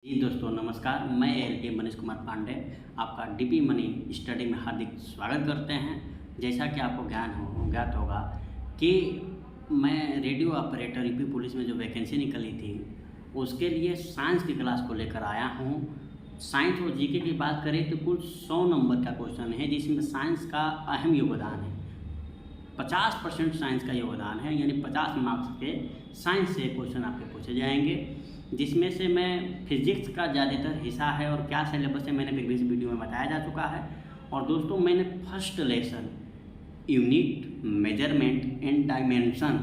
जी दोस्तों नमस्कार, मैं एल मनीष कुमार पांडे आपका डीपी मनी स्टडी में हार्दिक स्वागत करते हैं। जैसा कि आपको ज्ञात होगा कि मैं रेडियो ऑपरेटर यूपी पुलिस में जो वैकेंसी निकली थी उसके लिए साइंस की क्लास को लेकर आया हूँ। साइंस और जीके की बात करें तो कुल 100 नंबर का क्वेश्चन है, जिसमें साइंस का अहम योगदान है। 50% साइंस का योगदान है, यानी 50 मार्क्स के साइंस से क्वेश्चन आपके पूछे जाएंगे, जिसमें से मैं फिजिक्स का ज़्यादातर हिस्सा है और क्या सिलेबस है मैंने प्रीवियस वीडियो में बताया जा चुका है। और दोस्तों मैंने first lesson unit measurement and dimension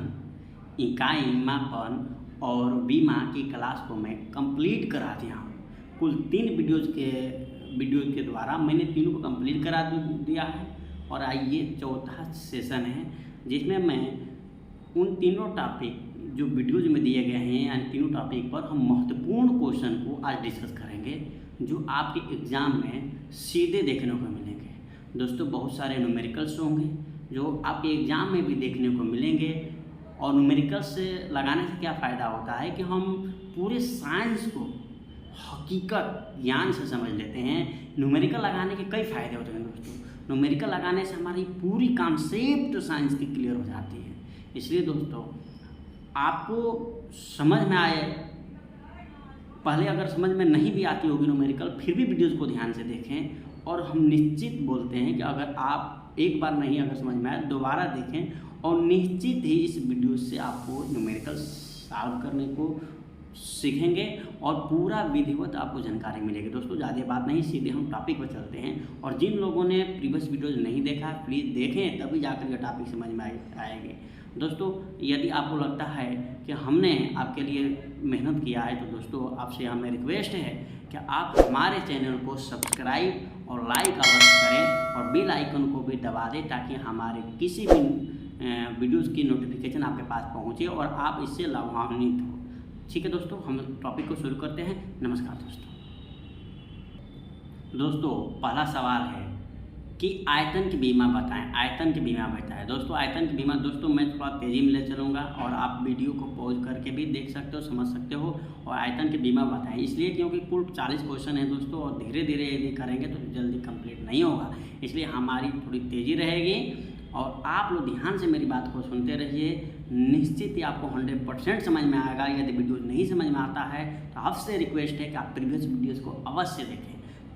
इकाई मापन और बीमा की क्लास को मैं कंप्लीट करा दिया हूँ। कुल 3 वीडियोज़ के द्वारा मैंने तीनों को कंप्लीट करा दिया है। और आइए चौथा सेशन है, जिसमें मैं उन तीनों टॉपिक जो वीडियोज़ में दिए गए हैं, यानी तीनों टॉपिक पर हम महत्वपूर्ण क्वेश्चन को आज डिस्कस करेंगे, जो आपके एग्ज़ाम में सीधे देखने को मिलेंगे। दोस्तों बहुत सारे न्यूमेरिकल्स होंगे जो आपके एग्ज़ाम में भी देखने को मिलेंगे। और न्यूमेरिकल्स से लगाने से क्या फ़ायदा होता है कि हम पूरे साइंस को हकीकत ज्ञान से समझ लेते हैं। न्यूमेरिकल लगाने के कई फ़ायदे होते हैं दोस्तों। न्यूमेरिकल लगाने से हमारी पूरी कॉन्सेप्ट साइंस की क्लियर हो जाती है। इसलिए दोस्तों आपको समझ में आए, पहले अगर समझ में नहीं भी आती होगी न्यूमेरिकल, फिर भी वीडियोज़ को ध्यान से देखें। और हम निश्चित बोलते हैं कि अगर आप एक बार नहीं अगर समझ में आए दोबारा देखें, और निश्चित ही इस वीडियो से आपको न्यूमेरिकल सॉल्व करने को सीखेंगे और पूरा विधिवत आपको जानकारी मिलेगी। दोस्तों ज़्यादा बात नहीं, सीधे हम टॉपिक पर चलते हैं। और जिन लोगों ने प्रीवियस वीडियोज़ नहीं देखा प्लीज़ देखें, तभी जाकर के टॉपिक समझ में आएंगे। दोस्तों यदि आपको लगता है कि हमने आपके लिए मेहनत किया है, तो दोस्तों आपसे हमें रिक्वेस्ट है कि आप हमारे चैनल को सब्सक्राइब और लाइक अवश्य करें और बेल आइकन को भी दबा दें, ताकि हमारे किसी भी वीडियोज़ की नोटिफिकेशन आपके पास पहुँचे और आप इससे लाभान्वित हो। ठीक है दोस्तों, हम टॉपिक को शुरू करते हैं। नमस्कार दोस्तों पहला सवाल है कि आयतन की बीमा बताएं। आयतन की बीमा बताएं दोस्तों। आयतन की बीमा दोस्तों मैं थोड़ा तेज़ी में ले चलूँगा और आप वीडियो को पॉज करके भी देख सकते हो, समझ सकते हो। और आयतन की बीमा बताएं इसलिए क्योंकि कुल 40 क्वेश्चन है दोस्तों, और धीरे धीरे यदि करेंगे तो जल्दी कंप्लीट नहीं होगा, इसलिए हमारी थोड़ी तेज़ी रहेगी। और आप लोग ध्यान से मेरी बात को सुनते रहिए, निश्चित ही आपको 100% समझ में आएगा। यदि वीडियो नहीं समझ में आता है तो आपसे रिक्वेस्ट है कि आप प्रीवियस वीडियोज़ को अवश्य देखें।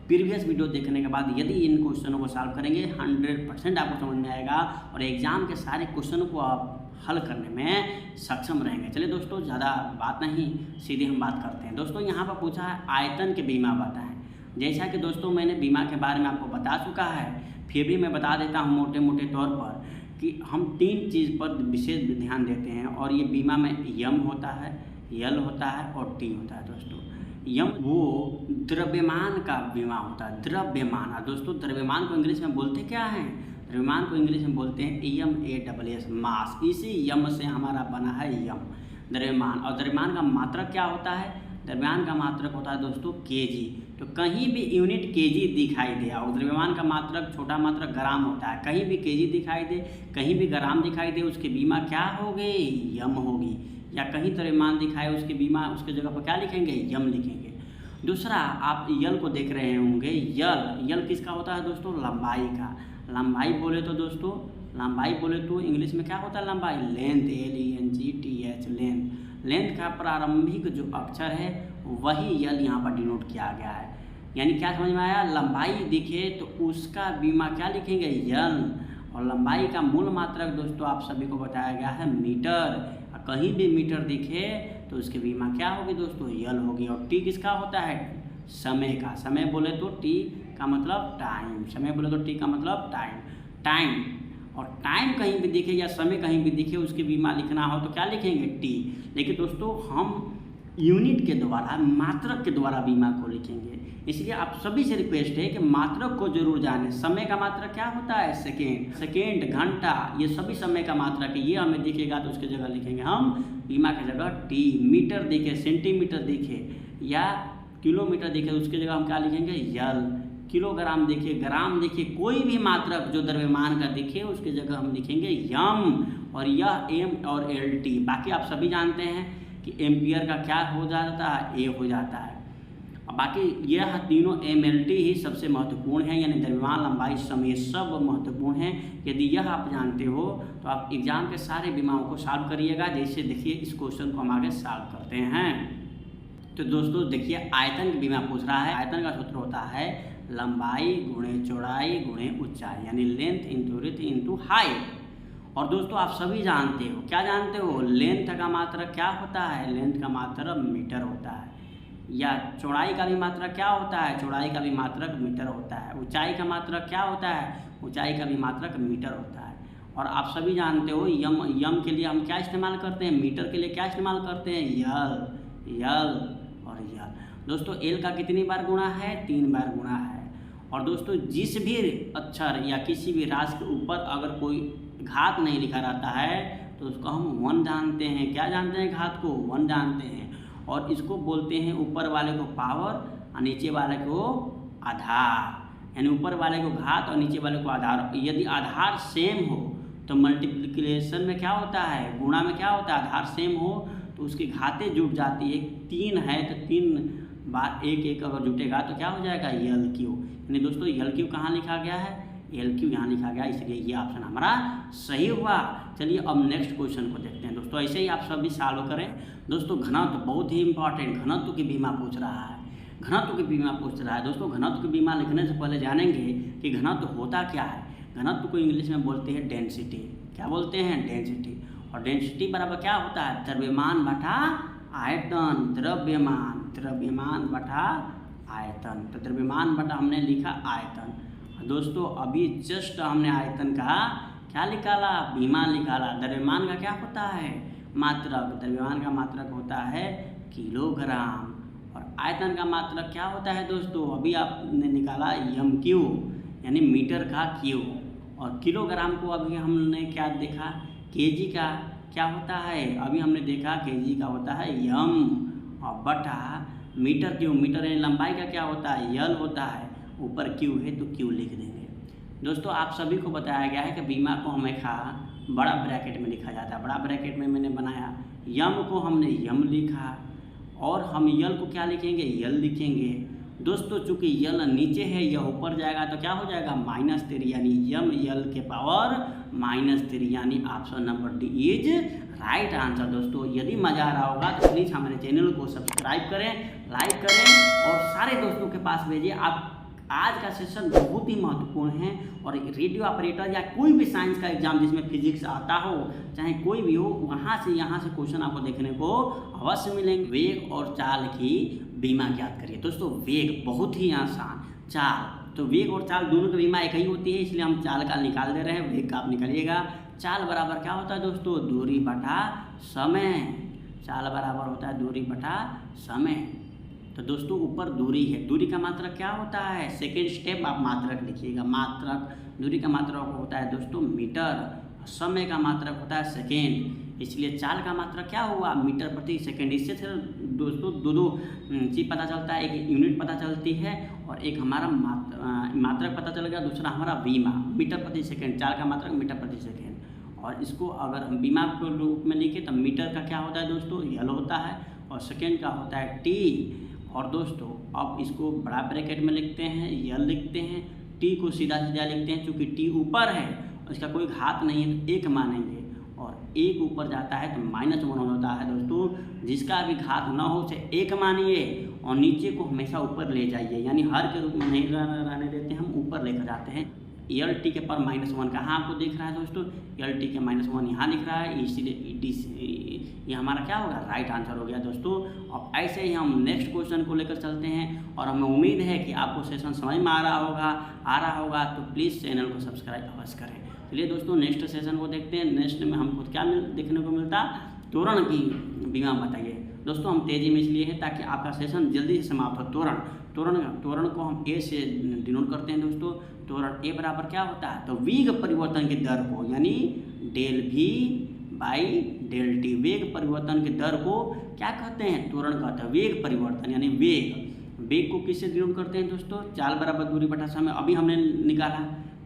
प्रीवियस वीडियो देखने के बाद यदि इन क्वेश्चनों को सॉल्व करेंगे 100% आपको समझ में आएगा और एग्ज़ाम के सारे क्वेश्चनों को आप हल करने में सक्षम रहेंगे। चलिए दोस्तों ज़्यादा बात नहीं, सीधे हम बात करते हैं। दोस्तों यहाँ पर पूछा है आयतन के बीमा बताएं। जैसा कि दोस्तों मैंने बीमा के बारे में आपको बता चुका है, फिर भी मैं बता देता हूँ मोटे मोटे तौर पर कि हम 3 चीज़ पर विशेष ध्यान देते हैं। और ये बीमा में यम होता है, यल होता है और टी होता है दोस्तों। यम वो द्रव्यमान का बीमा होता है, द्रव्यमान। दोस्तों द्रव्यमान को इंग्लिश में बोलते क्या हैं? द्रव्यमान को इंग्लिश में बोलते हैं EMASS, मास। इसी यम से हमारा बना है यम, द्रव्यमान। और द्रव्यमान का मात्रक क्या होता है? द्रव्यमान का मात्रक होता है दोस्तों केजी। तो कहीं भी यूनिट केजी दिखाई दे, और द्रव्यमान का मात्रक छोटा मात्रक ग्राम होता है, कहीं भी केजी दिखाई दे, कहीं भी ग्राम दिखाई दे, उसकी बीमा क्या होगी? यम होगी। या कहीं द्रव्यमान दिखाए उसकी बीमा, उसके जगह पर क्या लिखेंगे? यम लिखेंगे। दूसरा आप यल को देख रहे होंगे। यल किसका होता है दोस्तों? लंबाई का। लंबाई बोले तो दोस्तों, लंबाई बोले तो इंग्लिश में क्या होता है? लंबाई, लेंथ, LENGTH, लेंथ। लेंथ का प्रारंभिक जो अक्षर है वही यल यहाँ पर डिनोट किया गया है। यानी क्या समझ में आया? लंबाई दिखे तो उसका बीमा क्या लिखेंगे? यल। और लंबाई का मूल मात्रक दोस्तों आप सभी को बताया गया है मीटर। कहीं भी मीटर दिखे तो उसकी बीमा क्या होगी दोस्तों? यल होगी। और टी किसका होता है? समय का। समय बोले तो टी का मतलब टाइम, समय बोले तो टी का मतलब टाइम। और टाइम कहीं भी दिखे या समय कहीं भी दिखे उसकी बीमा लिखना हो तो क्या लिखेंगे? टी। लेकिन दोस्तों हम यूनिट के द्वारा, मात्रक के द्वारा बीमा को लिखेंगे। इसलिए आप सभी से रिक्वेस्ट है कि मात्रक को जरूर जानें। समय का मात्रक क्या होता है? सेकेंड, घंटा, ये सभी समय का मात्रक है। ये हमें दिखेगा तो उसकी जगह लिखेंगे हम बीमा की जगह टी। मीटर दिखे, सेंटीमीटर दिखे या किलोमीटर दिखे उसकी जगह हम क्या लिखेंगे? यल। किलोग्राम दिखे, ग्राम दिखे, कोई भी मात्रक जो द्रव्यमान का दिखे उसकी जगह हम लिखेंगे यम। और यह एम और LT। बाकी आप सभी जानते हैं कि एम्पियर का क्या हो जाता है? ए हो जाता है। बाकी यह तीनों MLT ही सबसे महत्वपूर्ण है, यानी द्रव्यमान, लंबाई, समय सब महत्वपूर्ण है। यदि यह आप जानते हो तो आप एग्जाम के सारे बीमाओं को सॉल्व करिएगा। जैसे देखिए इस क्वेश्चन को हम आगे सॉल्व करते हैं। तो दोस्तों देखिए आयतन की बीमा पूछ रहा है। आयतन का सूत्र होता है लंबाई गुणे चौड़ाई गुणे ऊंचाई, यानी length into width into height. और दोस्तों आप सभी जानते हो, क्या जानते हो, लेंथ का मात्रक क्या होता है, लेंथ का मात्रक मीटर होता है। या चौड़ाई का भी मात्रक क्या होता है, चौड़ाई का भी मात्रक मीटर होता है। ऊंचाई का मात्रक क्या होता है, ऊंचाई का भी मात्रक मीटर होता है। और आप सभी जानते हो यम के लिए हम क्या इस्तेमाल करते हैं, मीटर के लिए क्या इस्तेमाल करते हैं, यल और यल। दोस्तों एल का कितनी बार गुणा है, 3 बार गुणा है। और दोस्तों जिस भी अक्षर या किसी भी राशि के ऊपर अगर कोई घात नहीं लिखा रहता है तो उसको हम 1 जानते हैं। क्या जानते हैं, घात को 1 जानते हैं। और इसको बोलते हैं ऊपर वाले को पावर और नीचे वाले को आधार, यानी ऊपर वाले को घात और नीचे वाले को आधार। यदि आधार सेम हो तो मल्टीप्लिकेशन में क्या होता है, गुणा में क्या होता है, आधार सेम हो तो उसकी घातें जुट जाती है। 3 है तो 3 बार 1 अगर जुटेगा तो क्या हो जाएगा, LQ। यानी दोस्तों LQ कहाँ लिखा गया है, LQ यहाँ लिखा गया, इसलिए ये ऑप्शन हमारा सही हुआ। चलिए अब नेक्स्ट क्वेश्चन को देखते हैं। दोस्तों ऐसे ही आप सभी सॉल्व करें। दोस्तों घनत्व बहुत ही इंपॉर्टेंट, घनत्व की बीमा पूछ रहा है, घनत्व की बीमा पूछ रहा है। दोस्तों घनत्व की बीमा लिखने से पहले जानेंगे कि घनत्व होता क्या है। घनत्व को इंग्लिश में बोलते हैं डेंसिटी। क्या बोलते हैं, डेंसिटी। और डेंसिटी बराबर क्या होता है, द्रव्यमान बटा आयतन। द्रव्यमान बटा आयतन। तो द्रव्यमान बटा हमने लिखा आयतन। दोस्तों अभी जस्ट हमने आयतन का क्या निकाला, बीमा निकाला। द्रव्यमान का क्या होता है, मात्रक। द्रव्यमान का मात्रक होता है किलोग्राम। और आयतन का मात्रक क्या होता है दोस्तों, अभी आपने निकाला MQ, यानी मीटर का Q। और किलोग्राम को अभी हमने क्या देखा, केजी का क्या होता है, अभी हमने देखा केजी का होता है M। और बटा मीटर Q, मीटर यानी लंबाई का क्या होता है, L होता है। ऊपर Q है तो Q लिख देंगे। दोस्तों आप सभी को बताया गया है कि बीमा को हमेशा बड़ा ब्रैकेट में लिखा जाता है। बड़ा ब्रैकेट में मैंने बनाया, यम को हमने यम लिखा और हम यल को क्या लिखेंगे, यल लिखेंगे। दोस्तों चूंकि यल नीचे है, यह ऊपर जाएगा तो क्या हो जाएगा, -3, यानी यम यल के पावर -3, यानी option number D is right answer. दोस्तों यदि मज़ा आ रहा होगा तो प्लीज़ हमारे चैनल को सब्सक्राइब करें, लाइक करें और सारे दोस्तों के पास भेजिए। आप आज का सेशन बहुत ही महत्वपूर्ण है और रेडियो ऑपरेटर या कोई भी साइंस का एग्जाम जिसमें फिजिक्स आता हो, चाहे कोई भी हो, वहाँ से क्वेश्चन आपको देखने को अवश्य मिलेंगे। वेग और चाल की बीमा ज्ञात करिए। दोस्तों वेग बहुत ही आसान, चाल तो वेग और चाल दोनों की बीमा एक ही होती है, इसलिए हम चाल का निकाल दे रहे हैं, वेग का आप निकालिएगा। चाल बराबर क्या होता है दोस्तों, दूरी बटा समय। चाल बराबर होता है दूरी बटा समय। तो दोस्तों ऊपर दूरी है, दूरी का मात्रक क्या होता है, सेकेंड स्टेप आप मात्रक लिखिएगा। मात्रक, दूरी का मात्रक होता है दोस्तों मीटर, समय का मात्रक होता है सेकेंड, इसलिए चाल का मात्रक क्या हुआ, मीटर प्रति सेकेंड। इससे दोस्तों दो चीज़ पता चलता है, एक यूनिट पता चलती है और एक हमारा मात्रक पता चल गया, दूसरा हमारा बीमा, मीटर प्रति सेकेंड। चाल का मात्रक मीटर प्रति सेकेंड। और इसको अगर हम बीमा के रूप में लिखें तो मीटर का क्या होता है दोस्तों, यल होता है और सेकेंड का होता है टी। और दोस्तों अब इसको बड़ा ब्रैकेट में लिखते हैं, यल लिखते हैं, टी को सीधा सीधा लिखते हैं। चूँकि टी ऊपर है और इसका कोई घात नहीं है तो 1 मानेंगे और 1 ऊपर जाता है तो -1 होता है। दोस्तों जिसका भी घात न हो उसे 1 मानिए और नीचे को हमेशा ऊपर ले जाइए, यानी हर के रूप में नहीं रहने देते, हम ऊपर लेकर जाते हैं। यल टी के पर -1 कहाँ आपको दिख रहा है दोस्तों, यल टी के -1 यहाँ दिख रहा है, इसीलिए ये हमारा क्या होगा, राइट आंसर हो गया दोस्तों। अब ऐसे ही हम नेक्स्ट क्वेश्चन को लेकर चलते हैं और हमें उम्मीद है कि आपको सेशन समझ में आ रहा होगा तो प्लीज़ चैनल को सब्सक्राइब अवश्य करें। चलिए दोस्तों नेक्स्ट सेशन को देखते हैं। नेक्स्ट में हमको क्या देखने को मिलता, त्वरण की बीमा बताइए। दोस्तों हम तेज़ी में इसलिए है ताकि आपका सेशन जल्दी से समाप्त हो। त्वरण को हम ए से डिनोट करते हैं दोस्तों। त्वरण ए बराबर क्या होता है, तो वेग परिवर्तन की दर को, यानी del V by del T, वेग परिवर्तन की दर को क्या कहते हैं, त्वरण कहते हैं। वेग परिवर्तन यानी वेग को किससे डिनोट करते हैं दोस्तों, चाल बराबर दूरी बटा समय। अभी हमने निकाला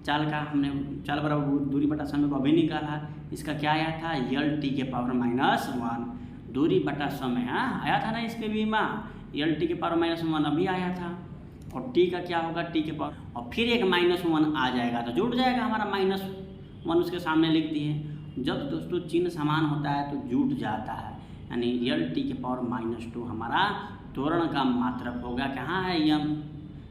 चाल बराबर दूरी बटा समय को अभी निकाला। इसका क्या आया था, यल टी के पावर -1, दूरी बटा समय। हाँ आया था ना इसके बीमा, यल टी के पावर -1 अभी आया था, और टी का क्या होगा, टी के पावर, और फिर एक -1 आ जाएगा तो जुड़ जाएगा हमारा -1 उसके सामने लिख दिए। जब दोस्तों चिन्ह समान होता है तो जुट जाता है, यानी यल टी के पावर -2 हमारा त्वरण का मात्रक होगा। कहाँ है यम,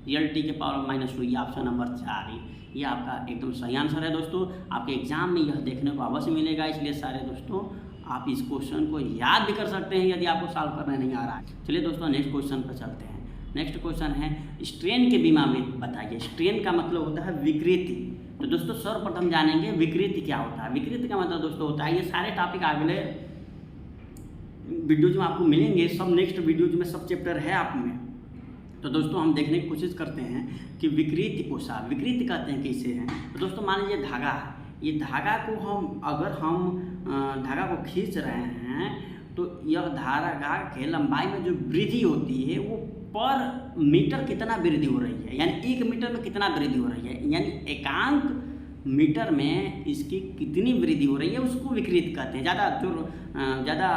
यल टी के पावर -2, ये ऑप्शन नंबर 4 ये आपका एकदम सही आंसर है। दोस्तों आपके एग्जाम में यह देखने को अवश्य मिलेगा, इसलिए सारे दोस्तों आप इस क्वेश्चन को याद भी कर सकते हैं यदि आपको सॉल्व करने नहीं आ रहा है। चलिए दोस्तों नेक्स्ट क्वेश्चन पर चलते हैं। नेक्स्ट क्वेश्चन है स्ट्रेन के बीमा में बताइए। स्ट्रेन का मतलब होता है विकृति। तो दोस्तों सर्वप्रथम जानेंगे विकृति क्या होता है। विकृति का मतलब दोस्तों होता है, ये सारे टॉपिक अगले वीडियोज में आपको मिलेंगे, सब नेक्स्ट वीडियोज में सब चैप्टर है आप में। तो दोस्तों हम देखने की कोशिश करते हैं कि विकृति को साफ विकृति कहते हैं कैसे हैं। तो दोस्तों मान लीजिए धागा है, ये धागा को हम अगर हम धागा को खींच रहे हैं तो यह धागा के लंबाई में जो वृद्धि होती है वो पर मीटर कितना वृद्धि हो रही है, यानी 1 मीटर में कितना वृद्धि हो रही है, यानी एकांक मीटर में इसकी कितनी वृद्धि हो रही है उसको विकृति कहते हैं। ज़्यादा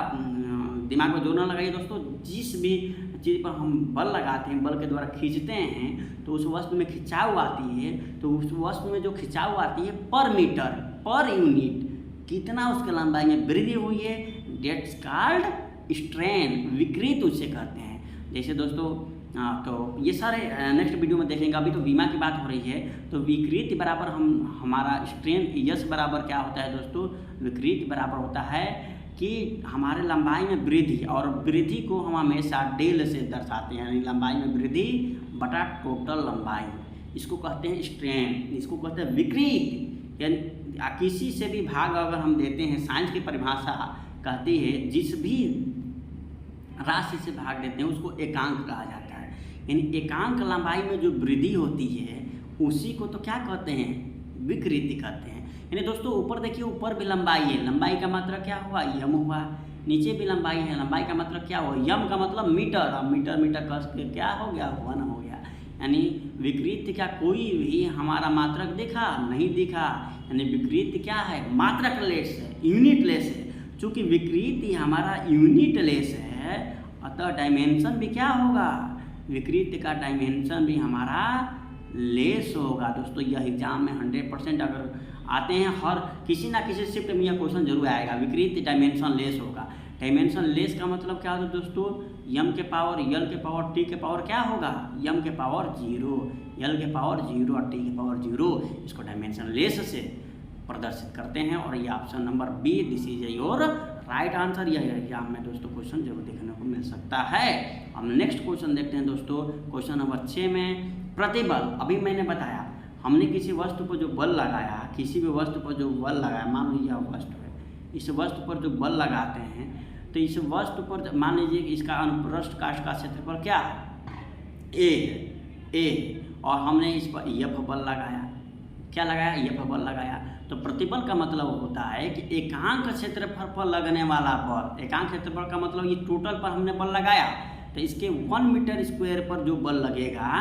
दिमाग में जोर न लगाइए दोस्तों। जिस भी चीज़ पर हम बल लगाते हैं, बल के द्वारा खींचते हैं तो उस वस्तु में खिंचाव आती है, तो उस वस्तु में जो खिंचाव आती है पर मीटर पर यूनिट कितना उसके लंबाई में वृद्धि हुई है, डेट्स कॉल्ड स्ट्रेन, विकृति उसे कहते हैं। जैसे दोस्तों तो ये सारे नेक्स्ट वीडियो में देखेंगे। अभी तो बीमा की बात हो रही है, तो विकृति बराबर हमारा स्ट्रेन यस बराबर क्या होता है दोस्तों, विकृति बराबर होता है कि हमारे लंबाई में वृद्धि, और वृद्धि को हम हमेशा डेल से दर्शाते हैं, यानी लंबाई में वृद्धि बटा टोटल लंबाई, इसको कहते हैं स्ट्रेन, इसको कहते हैं विकृति। यानी किसी से भी भाग अगर हम देते हैं, साइंस की परिभाषा कहती है जिस भी राशि से भाग देते हैं उसको एकांक कहा जाता है, यानी एकांक लंबाई में जो वृद्धि होती है उसी को तो क्या कहते हैं, विकृति कहते हैं। यानी दोस्तों ऊपर देखिए, ऊपर भी लंबाई है, लंबाई का मात्रा क्या हुआ, यम हुआ, नीचे भी लंबाई है, लंबाई का मतलब क्या हुआ, यम का मतलब मीटर, और मीटर मीटर कस के क्या हो गया, 1 हो गया। यानी विकृति का कोई भी हमारा मात्रक दिखा नहीं दिखा, यानी विकृति क्या है, मात्रक लेस है, यूनिट लेस है। चूँकि विकृति हमारा यूनिट लेस है अतः डायमेंशन भी क्या होगा, विकृति का डायमेंशन भी हमारा लेस होगा। दोस्तों यह एग्जाम में 100% अगर आते हैं, हर किसी ना किसी शिफ्ट में यह क्वेश्चन जरूर आएगा, विकृति डायमेंशन लेस होगा। डायमेंशन लेस का मतलब क्या होता है दोस्तों, यम के पावर, यल के पावर, टी के पावर क्या होगा, यम के पावर 0, यल के पावर 0 और टी के पावर 0, इसको डायमेंशन लेस से प्रदर्शित करते हैं। और ये option number B, this is your right answer. यह एग्जाम में दोस्तों क्वेश्चन जरूर देखने को मिल सकता है। हम नेक्स्ट क्वेश्चन देखते हैं दोस्तों, क्वेश्चन नंबर 6 में प्रतिबल। अभी मैंने बताया हमने किसी वस्तु पर जो बल लगाया, किसी भी वस्तु पर जो बल लगाया, मान लीजिए यह वस्तु है, इस वस्तु पर जो बल लगाते हैं तो इस वस्तु पर मान लीजिए इसका अनुप्रस्थ काष्ठ का क्षेत्रफल क्या है, ए, और हमने इस पर एफ बल लगाया, क्या लगाया, एफ बल लगाया। तो प्रतिबल का मतलब होता है कि एकांक क्षेत्रफल पर लगने वाला बल, एकांक क्षेत्रफल का मतलब ये टोटल पर हमने बल लगाया, तो इसके 1 मीटर स्क्वायर पर जो बल लगेगा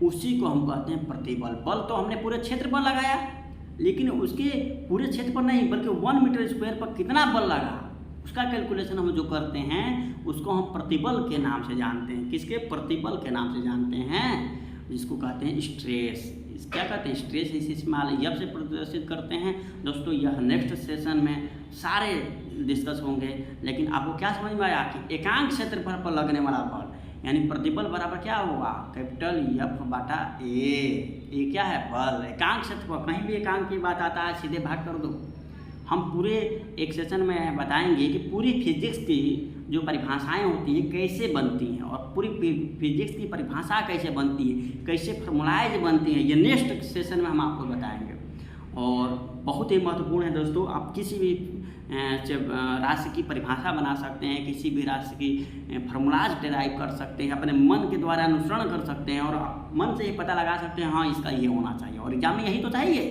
उसी को हम कहते हैं प्रतिबल। बल तो हमने पूरे क्षेत्र पर लगाया, लेकिन उसके पूरे क्षेत्र पर नहीं बल्कि 1 मीटर स्क्वायर पर कितना बल लगा उसका कैलकुलेशन हम जो करते हैं उसको हम प्रतिबल के नाम से जानते हैं। किसके, प्रतिबल के नाम से जानते हैं, जिसको कहते हैं स्ट्रेस। क्या कहते हैं, स्ट्रेस इस स्मॉल एफ से प्रदर्शित करते हैं। दोस्तों यह नेक्स्ट सेशन में सारे डिस्कस होंगे, लेकिन आपको क्या समझ में आया कि एकांक क्षेत्रफल पर लगने वाला बल यानी प्रतिबल बराबर क्या होगा, कैपिटल एफ बटा ए। ये क्या है, बल। एकांक क्षेत्रफल, कहीं भी एकांक की बात आता है सीधे भाग कर दो। हम पूरे एक सेशन में बताएंगे कि पूरी फिजिक्स की जो परिभाषाएं होती हैं कैसे बनती हैं, और पूरी फिजिक्स की परिभाषा कैसे बनती है, कैसे फॉर्मूलाइज बनती हैं, ये नेक्स्ट सेशन में हम आपको बताएंगे। और बहुत ही महत्वपूर्ण है दोस्तों, आप किसी भी राशि की परिभाषा बना सकते हैं, किसी भी राशि की फॉर्मूलाज डिराइव कर सकते हैं, अपने मन के द्वारा अनुसरण कर सकते हैं, और मन से ही पता लगा सकते हैं हाँ इसका ये होना चाहिए, और एग्जाम में यही तो चाहिए।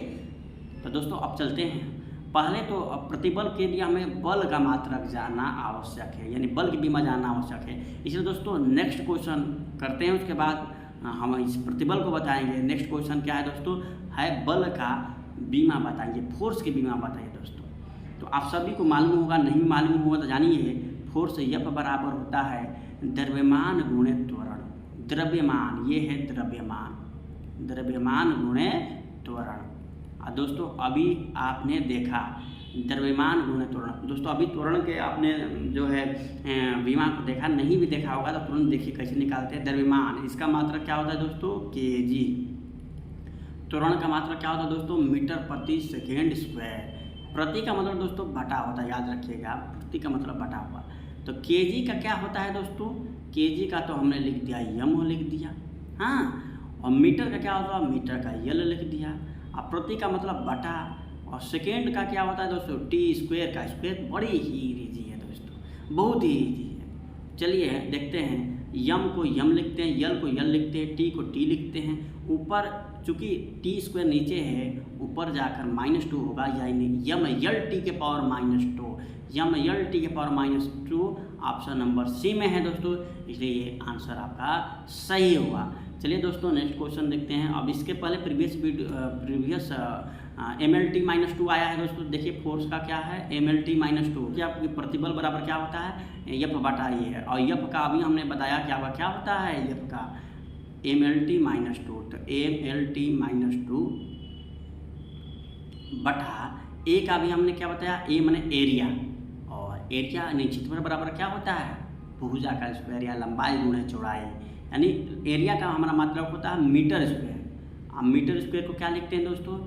तो दोस्तों अब चलते हैं, पहले तो प्रतिबल के लिए हमें बल का मात्रक जानना आवश्यक है, यानी बल की बीमा जानना आवश्यक है। इसलिए दोस्तों नेक्स्ट क्वेश्चन करते हैं, उसके बाद हम इस प्रतिबल को बताएंगे। नेक्स्ट क्वेश्चन क्या है दोस्तों, है बल का बीमा बताइए, फोर्स की बीमा बताइए दोस्तों। तो आप सभी को मालूम होगा, नहीं मालूम होगा तो जानिए, फोर्स एफ बराबर होता है द्रव्यमान गुणे त्वरण। द्रव्यमान, ये है द्रव्यमान, द्रव्यमान गुणे त्वरण। दोस्तों अभी आपने देखा द्रव्यमान गुणे त्वरण। दोस्तों अभी त्वरण के आपने जो है विमा को देखा, नहीं भी देखा होगा तो तुरंत देखिए कैसे निकालते हैं। द्रव्यमान, इसका मात्रक क्या होता है दोस्तों? केजी। त्वरण का मात्रक क्या होता है दोस्तों? मीटर प्रति सेकेंड स्क्वायर। प्रति का मतलब दोस्तों बटा होता है, याद रखिएगा, प्रति का मतलब बटा हुआ। तो केजी का क्या होता है दोस्तों? केजी का तो हमने लिख दिया यम लिख दिया, हाँ। और मीटर का क्या होता है? मीटर का यल लिख दिया। अब प्रति का मतलब बटा, और सेकेंड का क्या होता है दोस्तों? टी स्क्वायर का स्क्वायर। बड़ी ही इजी है दोस्तों, बहुत ही इजी है। चलिए देखते हैं, यम को यम लिखते हैं, यल को यल लिखते हैं, टी को टी लिखते हैं। ऊपर चूँकि टी स्क्वायर नीचे है, ऊपर जाकर -2 होगा, यानी यम यल टी के पावर -2, यम यल टी के पावर -2 ऑप्शन नंबर सी में है दोस्तों, इसलिए ये आंसर आपका सही हुआ। चलिए दोस्तों नेक्स्ट क्वेश्चन देखते हैं। अब इसके पहले प्रीवियस MLT -2 आया है दोस्तों। देखिए फोर्स का क्या है? MLT -2, क्या प्रतिबल बराबर क्या होता है? यफ बटा ये है, और यफ का अभी हमने बताया क्या होता है यफ का? MLT -2। तो MLT -2 बटा ए का भी हमने क्या बताया? ए माने एरिया, और एरिया यानी क्षेत्रफल बराबर क्या होता है? भुजा का स्क्वायर या लंबाई गुणे चौड़ाई, यानी एरिया का हमारा मतलब होता है मीटर स्क्वायर। अब मीटर स्क्वायर को क्या लिखते हैं दोस्तों?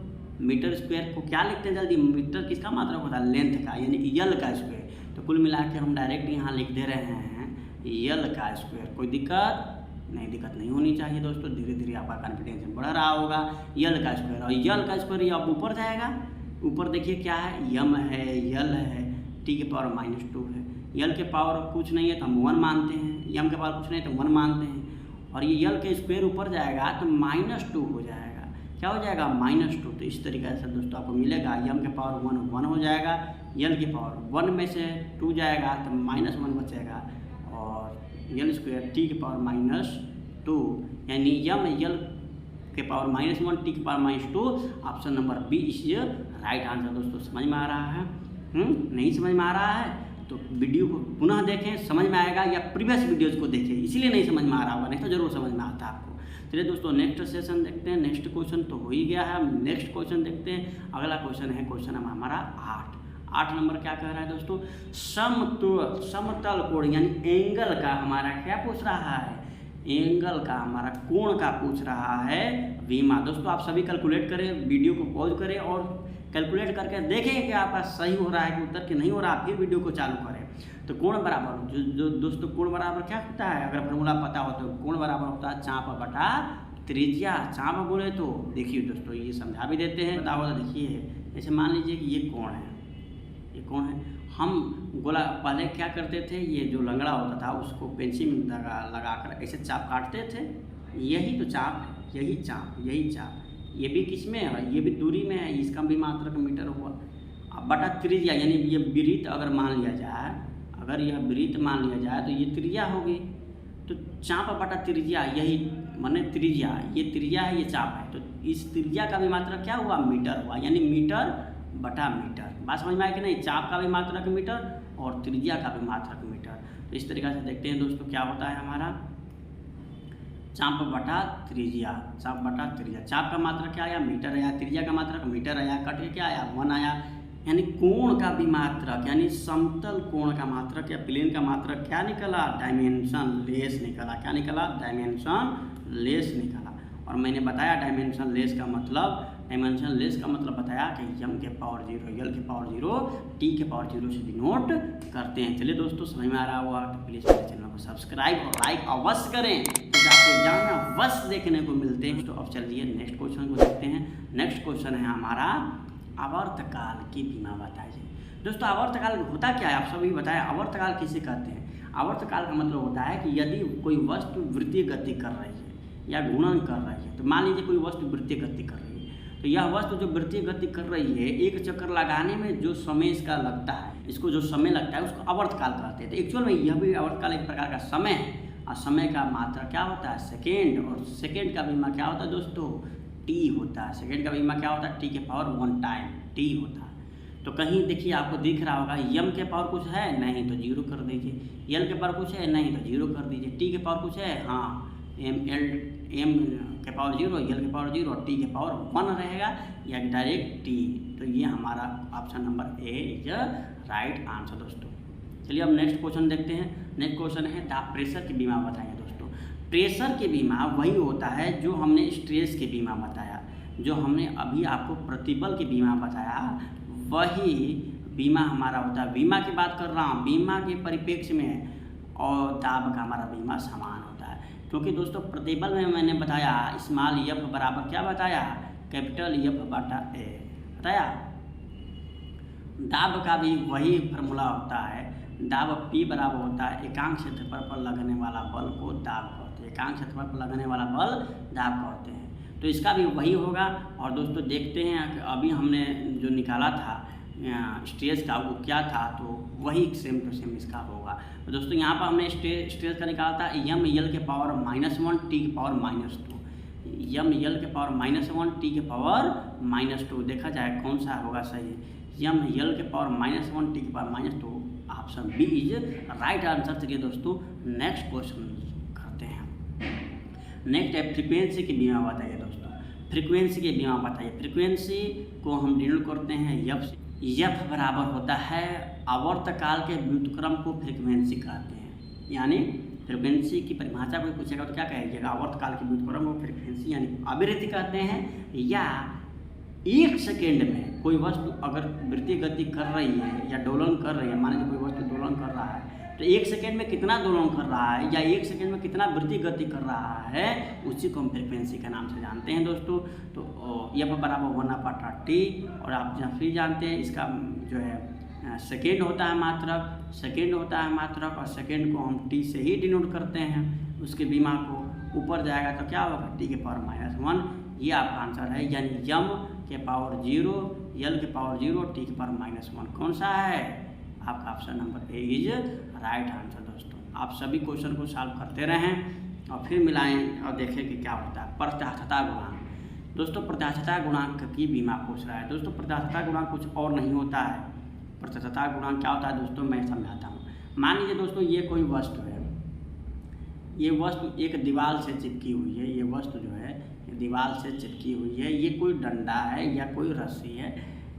मीटर स्क्वायर को क्या लिखते हैं जल्दी? मीटर किसका मात्रक होता है? लेंथ का, यानी यल का स्क्वायर। तो कुल मिला के हम डायरेक्ट यहाँ लिख दे रहे हैं यल का स्क्वायर। कोई दिक्कत नहीं होनी चाहिए दोस्तों। धीरे धीरे आपका कॉन्फिडेंस बढ़ रहा होगा। यल का स्क्वायर, और यल का स्क्वायर ये अब ऊपर जाएगा। ऊपर देखिए क्या है? यम है, यल है, टी के पावर -2 है। यल के पावर कुछ नहीं है तो हम 1 मानते हैं, यम के पावर कुछ नहीं है तो 1 मानते हैं, और ये यल के स्क्वायर ऊपर जाएगा तो -2 हो जाएगा। क्या हो जाएगा? -2। तो इस तरीके से दोस्तों आपको मिलेगा यम के पावर 1 हो जाएगा, यल के पावर 1 में से 2 जाएगा तो -1 बचेगा, और यल स्क्वायर टी के पावर -2, यानी यम यल के पावर -1 टी के power -2 option number B is right answer. दोस्तों समझ में आ रहा है? नहीं समझ में आ रहा है तो वीडियो को पुनः देखें, समझ में आएगा, या प्रीवियस वीडियोज़ को देखें, इसीलिए नहीं समझ में आ रहा होगा, नहीं तो जरूर समझ में आता है आपको। चलिए दोस्तों नेक्स्ट सेशन देखते हैं। नेक्स्ट क्वेश्चन तो हो ही गया है, नेक्स्ट क्वेश्चन देखते हैं। अगला क्वेश्चन है क्वेश्चन हमारा 8 नंबर क्या कह रहा है दोस्तों? समतल कोण यानी एंगल का हमारा क्या पूछ रहा है? एंगल का हमारा कोण का पूछ रहा है विमा। दोस्तों आप सभी कैलकुलेट करें, वीडियो को पॉज करें और कैलकुलेट करके देखें कि आपका सही हो रहा है कि उत्तर कि नहीं हो रहा, फिर वीडियो को चालू करें। तो कोण बराबर जो दोस्तों कोण बराबर क्या होता है? अगर फॉर्मूला पता हो तो कोण बराबर होता है चाप बटा त्रिज्या। चाप बोले तो देखिए दोस्तों ये समझा भी देते हैं, बताओ तो देखिए, जैसे मान लीजिए कि ये कोण है, ये कोण है। हम गोला पहले क्या करते थे, ये जो लंगड़ा होता था उसको पेंसिल लगा कर ऐसे चाप काटते थे। यही तो चाप है, यही चाप। ये भी किस में है? ये भी दूरी में है, इसका भी मात्रक मीटर हुआ। अब बटा त्रिज्या, यानी ये वृत्त अगर मान लिया जाए, अगर यह वृत्त मान लिया जाए तो ये त्रिज्या होगी। तो चाप बटा त्रिज्या, यही माने त्रिज्या, ये त्रिज्या है, ये चाप है, तो इस त्रिज्या का भी मात्रक क्या हुआ? मीटर हुआ, यानी मीटर बटा मीटर। बात समझ में आया कि नहीं? चाप का भी मात्रक मीटर और त्रिज्या का भी मात्रक मीटर। तो इस तरीके से देखते हैं दोस्तों क्या होता है हमारा चाप बटा त्रिज्या। चाप का मात्रक क्या आया? मीटर आया, त्रिज्या का मात्रक मीटर आया, कट के क्या आया? 1 आया। यानी कोण का भी मात्रक, यानी समतल कोण का मात्रक या प्लेन का मात्रक क्या निकला? डायमेंशन लेस निकला। क्या निकला? डायमेंशन लेस निकला। और मैंने बताया डायमेंशन लेस का मतलब बताया कि यम के पावर 0, यल के पावर 0, टी के पावर 0 से डिनोट करते हैं। चलिए दोस्तों समझ में आ रहा होगा तो प्लीज़ मेरे चैनल को सब्सक्राइब और लाइक अवश्य करें, क्योंकि आपको एग्जाम में अवश्य देखने को मिलते हैं। तो अब चलिए नेक्स्ट क्वेश्चन को देखते हैं। नेक्स्ट क्वेश्चन है हमारा आवर्तकाल की बीमा बताइए। दोस्तों आवर्तकाल होता क्या है आप सभी बताएं? आवर्तकाल किसे कहते हैं? आवर्तकाल का मतलब होता है कि यदि कोई वस्तु वृत्तीय गति कर रही है या घूर्णन कर रही है, तो मान लीजिए कोई वस्तु वृत्तीय गति कर रही है, तो यह वस्तु जो वृत्तीय गति कर रही है, एक चक्कर लगाने में जो समय इसका लगता है, इसको जो समय लगता है उसको आवर्तकाल कहते हैं। तो एक्चुअल में यह भी आवर्तकाल एक प्रकार का समय है, और समय का मात्रा क्या होता है? सेकेंड। और सेकेंड का बीमा क्या होता है दोस्तों? टी होता है। सेकेंड का बीमा क्या होता है? टी के पावर 1 टाइम टी होता है। तो कहीं देखिए आपको दिख रहा होगा यम के पावर कुछ है नहीं तो जीरो कर दीजिए, यल के पावर कुछ है नहीं तो जीरो कर दीजिए, टी के पावर कुछ है हाँ एम के पावर जीरो, यल के पावर जीरो, टी के पावर 1 रहेगा या डायरेक्ट टी। तो ये हमारा option number A is right answer दोस्तों। चलिए अब नेक्स्ट क्वेश्चन देखते हैं। नेक्स्ट क्वेश्चन है द प्रेशर की बीमा बताइए दोस्तों। प्रेशर की बीमा वही होता है जो हमने स्ट्रेस की बीमा बताया, जो हमने अभी आपको प्रतिबल की बीमा बताया वही बीमा हमारा होता है। बीमा की बात कर रहा हूँ, बीमा के परिप्रेक्ष्य में और दाब का हमारा बीमा समान होता है, क्योंकि दोस्तों प्रतिबल में मैंने बताया स्मॉल एफ बराबर क्या बताया कैपिटल एफ बटा ए बताया। दाब का भी वही फार्मूला होता है, दाब P बराबर होता है एकांक क्षेत्रफल पर लगने वाला बल को दाब कहते हैं, एकांक क्षेत्रफल पर लगने वाला बल दाब कहते हैं। तो इसका भी वही होगा। और दोस्तों देखते हैं कि अभी हमने जो निकाला था स्ट्रेस का वो क्या था, तो वही सेम टू सेम इसका होगा। तो दोस्तों यहाँ पर हमने स्ट्रेस का निकाला था यम यल के पावर -1 टी के पावर -2, यम यल के पावर -1 टी के पावर -2। देखा जाए कौन सा होगा सही, यम यल के पावर -1 टी के power -2, option B is right answer. चलिए दोस्तों नेक्स्ट क्वेश्चन करते हैं। नेक्स्ट है फ्रीक्वेंसी की बीमा बताइए दोस्तों। फ्रीक्वेंसी की बीमा बताइए। फ्रीक्वेंसी को हम डिनोट करते हैं एफ से। एफ बराबर होता है आवर्तकाल के व्युत्क्रम को फ्रीक्वेंसी कहते हैं। यानी फ्रीक्वेंसी की परिभाषा कोई पूछेगा तो क्या कहेगा, आवर्तकाल के व्युत्क्रम को फ्रीक्वेंसी यानी आवृत्ति कहते हैं। या 1 सेकेंड में कोई वस्तु अगर वृत्तीय गति कर रही है या दोलन कर रही है, मान लीजिए कोई वस्तु दोलन कर रहा है तो 1 सेकेंड में कितना दोलन कर रहा है या 1 सेकेंड में कितना वृत्तीय गति कर रहा है, उसी को हम फ्रीक्वेंसी के नाम से जानते हैं दोस्तों। तो एफ बराबर होना पड़ता टी, और आप फिर जानते हैं इसका जो है सेकेंड होता है मात्रक, सेकेंड होता है मात्रक, और सेकेंड को हम टी से ही डिनोट करते हैं। उसके बीमा को ऊपर जाएगा तो क्या होगा टी के पावर -1, ये आपका आंसर है। यानी यम के पावर 0, यल के पावर 0, टी के पावर -1 कौन सा है, आपका option number A is right answer दोस्तों। आप सभी क्वेश्चन को सॉल्व करते रहें और फिर मिलाएं और देखें कि क्या होता है। प्रत्यास्थता गुणांक दोस्तों, प्रत्यास्थता गुणांक की बीमा पूछ रहा है दोस्तों। प्रत्यास्थता गुणांक कुछ और नहीं होता है। प्रत्यास्थता गुणांक क्या होता है दोस्तों, मैं समझाता हूँ। मान लीजिए दोस्तों ये कोई वस्तु है, ये वस्तु एक दीवार से चिपकी हुई है, ये वस्तु जो है दीवार से चिपकी हुई है, ये कोई डंडा है या कोई रस्सी है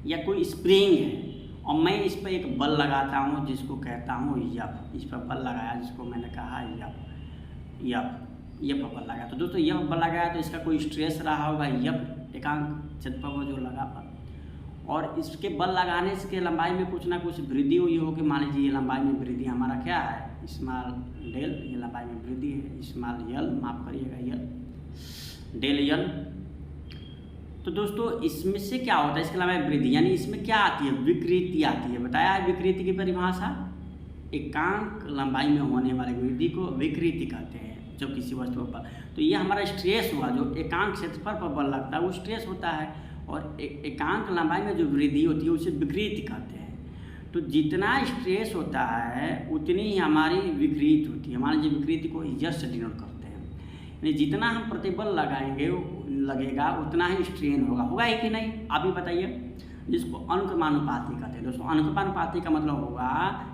या कोई स्प्रिंग है, और मैं इस पर एक बल लगाता हूँ जिसको कहता हूँ यफ। इस पर बल लगाया जिसको मैंने कहा यफ पर बल लगाया। तो दोस्तों यफ बल लगाया तो इसका कोई स्ट्रेस रहा होगा, यफ एकांक क्षेत्रफल पर जो लगा पर, और इसके बल लगाने से लंबाई में कुछ ना कुछ वृद्धि हुई होगी। मान लीजिए ये लंबाई में वृद्धि हमारा क्या है स्मॉल डेल, ये लंबाई में वृद्धि है स्मॉल यल, माफ करिएगा यल डेल यल। तो दोस्तों इसमें से क्या होता है, इसके अलावा वृद्धि, यानी इसमें क्या आती है विकृति आती है। बताया है विकृति की परिभाषा, एकांक लंबाई में होने वाली वृद्धि को विकृति कहते हैं जो किसी वस्तु पर। तो ये हमारा स्ट्रेस हुआ, जो एकांक क्षेत्रफल पर बल लगता है वो स्ट्रेस होता है, और एकांक लंबाई में जो वृद्धि होती है उसे विकृति कहते हैं। तो जितना स्ट्रेस होता है उतनी ही हमारी विकृति होती है। मान लीजिए विकृति को यश से डिनोट करते हैं, यानी जितना हम प्रतिबल लगाएंगे लगेगा उतना ही स्ट्रेन होगा ही कि नहीं, आप ही बताइए। जिसको अनुक्रमानुपाती कहते हैं दोस्तों। अनुक्रमानुपाती का मतलब होगा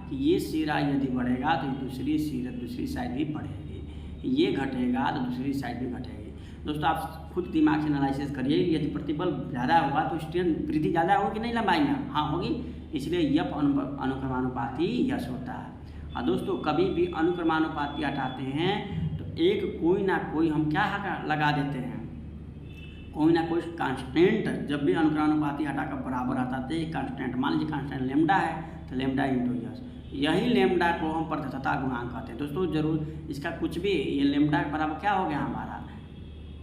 कि ये सिरा यदि बढ़ेगा तो दूसरी साइड भी बढ़ेगी, ये घटेगा तो दूसरी साइड भी घटेगी। दोस्तों आप खुद दिमाग से एनालिसिस करिए, यदि प्रतिबल ज़्यादा होगा तो स्ट्रेन वृद्धि ज़्यादा होगी कि नहीं लंबाई में, हाँ होगी, इसलिए यफ अनुक्रमानुपाती यश होता है। और दोस्तों कभी भी अनुक्रमानुपाती हटाते हैं तो एक कोई ना कोई हम क्या लगा देते हैं, कोई ना कोई कांस्टेंट। जब भी अनुक्रमानुपाती हटाकर बराबर हटाते हैं कांस्टेंट, मान लीजिए कांस्टेंट लेमडा है तो लेमडा इंटू यश, यही लेमडा को हम प्रत्यास्थता गुणांक कहते हैं दोस्तों। जरूर इसका कुछ भी, ये लेमडा बराबर क्या हो गया हमारा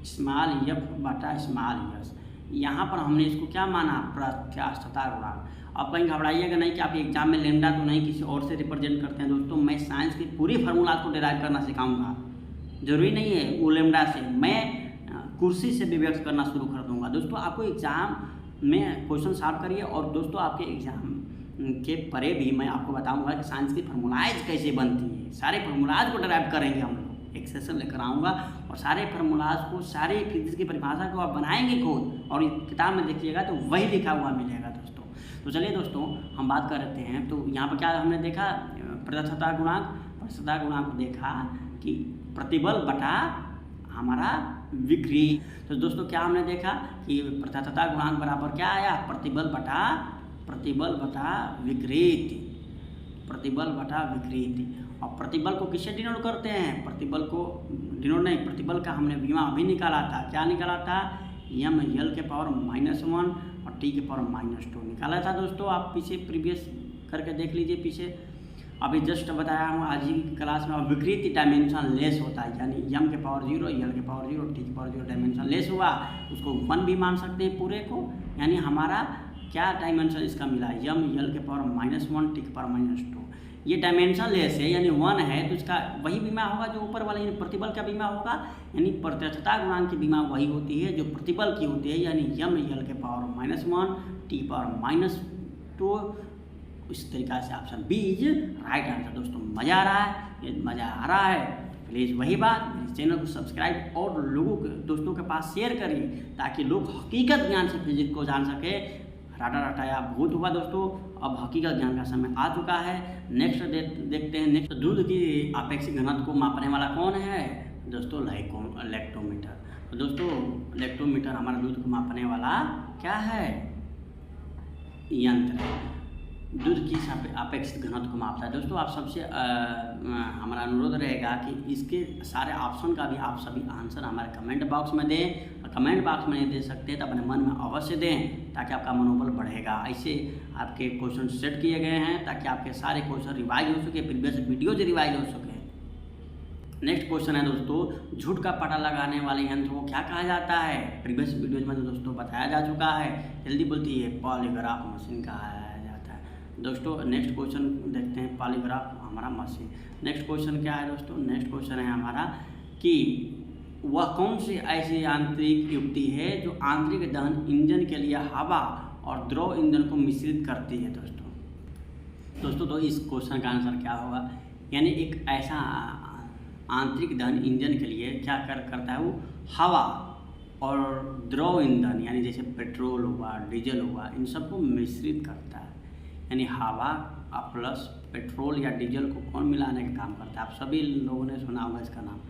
स्मॉल एफ बटा स्मॉल यश। यहाँ पर हमने इसको क्या माना प्रत्यास्थता गुणांक। अब कहीं घबराइएगा नहीं कि आपके एग्जाम में लेमडा तो नहीं किसी और से रिप्रेजेंट करते हैं दोस्तों। मैं साइंस की पूरी फार्मूला को डिराइव करना सिखाऊंगा, जरूरी नहीं है वो लेमडा से, मैं कुर्सी से भी व्यक्त करना शुरू कर दूंगा दोस्तों। आपको एग्जाम में क्वेश्चन सॉल्व करिए, और दोस्तों आपके एग्जाम के परे भी मैं आपको बताऊंगा कि साइंस की फार्मूलाइज कैसे बनती है। सारे फार्मूलाज को डिराइव करेंगे हम लोग, एक सेशन लेकर आऊँगा और सारे फार्मूलाज को, सारी फिजिक्स की परिभाषा को आप बनाएंगे खुद, और किताब में देखिएगा तो वही लिखा हुआ मिलेगा दोस्तों। तो चलिए दोस्तों हम बात कर रहे हैं। तो यहाँ पर क्या हमने देखा, प्रत्यक्षता गुणांक को देखा कि प्रतिबल बटा हमारा विकृति। तो दोस्तों क्या हमने देखा कि प्रत्यक्षता गुणांक बराबर क्या आया, प्रतिबल बटा विकृति, प्रतिबल बटा विकृति। और प्रतिबल को किससे डिनोट करते हैं, प्रतिबल को डिनोट नहीं, प्रतिबल का हमने बीमा अभी निकाला था। क्या निकाला था, एम एल के पावर -1 और टी के पावर -2 निकाला था। दोस्तों आप पीछे प्रीवियस करके देख लीजिए, पीछे अभी जस्ट बताया हूँ आज ही की क्लास में। और विकृति डायमेंशन लेस होता है, यानी एम के पावर 0, एल के पावर 0, टी के पावर 0 डायमेंशन लेस हुआ, उसको 1 भी मान सकते हैं पूरे को। यानी हमारा क्या डायमेंशन इसका मिला, एम एल के पावर -1, टी के पावर -2, ये डायमेंशन लेस है यानी 1 है, तो इसका वही बीमा होगा जो ऊपर वाला, यानी प्रतिबल का बीमा होगा। यानी प्रत्यक्षता गुणांक की बीमा वही होती है जो प्रतिबल की होती है, यानी एम एल के पावर -1, टी पावर -2। इस तरीक़ा से option B is right answer. दोस्तों मज़ा आ रहा है, ये मज़ा आ रहा है, प्लीज़ वही बात मेरे चैनल को सब्सक्राइब और लोगों के दोस्तों के पास शेयर करिए ताकि लोग हकीकत ज्ञान से फिजिक्स को जान सके। रटाया बहुत हुआ दोस्तों, अब हकीकत ज्ञान का समय आ चुका है। नेक्स्ट देखते हैं। नेक्स्ट, दूध की आपेक्षिक घनत्व को मापने वाला कौन है दोस्तों, लैक्टोमीटर। तो दोस्तों लैक्टोमीटर हमारा दूध को मापने वाला क्या है, यंत्र है, दूध की आपेक्षिक घनत्व को मापता है। दोस्तों आप सबसे हमारा अनुरोध रहेगा कि इसके सारे ऑप्शन का भी आप सभी आंसर हमारे कमेंट बॉक्स में दें। कमेंट बॉक्स में नहीं दे सकते तो अपने मन में अवश्य दें ताकि आपका मनोबल बढ़ेगा। ऐसे आपके क्वेश्चन सेट किए गए हैं ताकि आपके सारे क्वेश्चन रिवाइज हो सके, प्रीवियस वीडियोज रिवाइज हो सके। नेक्स्ट क्वेश्चन है दोस्तों, झूठ का पता लगाने वाले यंत्र को क्या कहा जाता है। प्रीवियस वीडियोज में दोस्तों बताया जा चुका है, जल्दी बोलती है, पॉलीग्राफ मशीन कहा जाता है। दोस्तों नेक्स्ट क्वेश्चन देखते हैं, पॉलीग्राफ हमारा मशीन। नेक्स्ट क्वेश्चन क्या है दोस्तों, नेक्स्ट क्वेश्चन है हमारा कि वह कौन सी ऐसी यांत्रिक युक्ति है जो आंतरिक दहन इंजन के लिए हवा और द्रव ईंधन को मिश्रित करती है। दोस्तों तो इस क्वेश्चन का आंसर क्या होगा, यानी एक ऐसा आंतरिक दहन इंजन के लिए क्या करता है, वो हवा और द्रव ईंधन यानी जैसे पेट्रोल हुआ, डीजल हुआ, इन सबको मिश्रित करता है। यानी हवा प्लस पेट्रोल या डीजल को कौन मिलाने का काम करता है, आप सभी लोगों ने सुना होगा इसका नाम।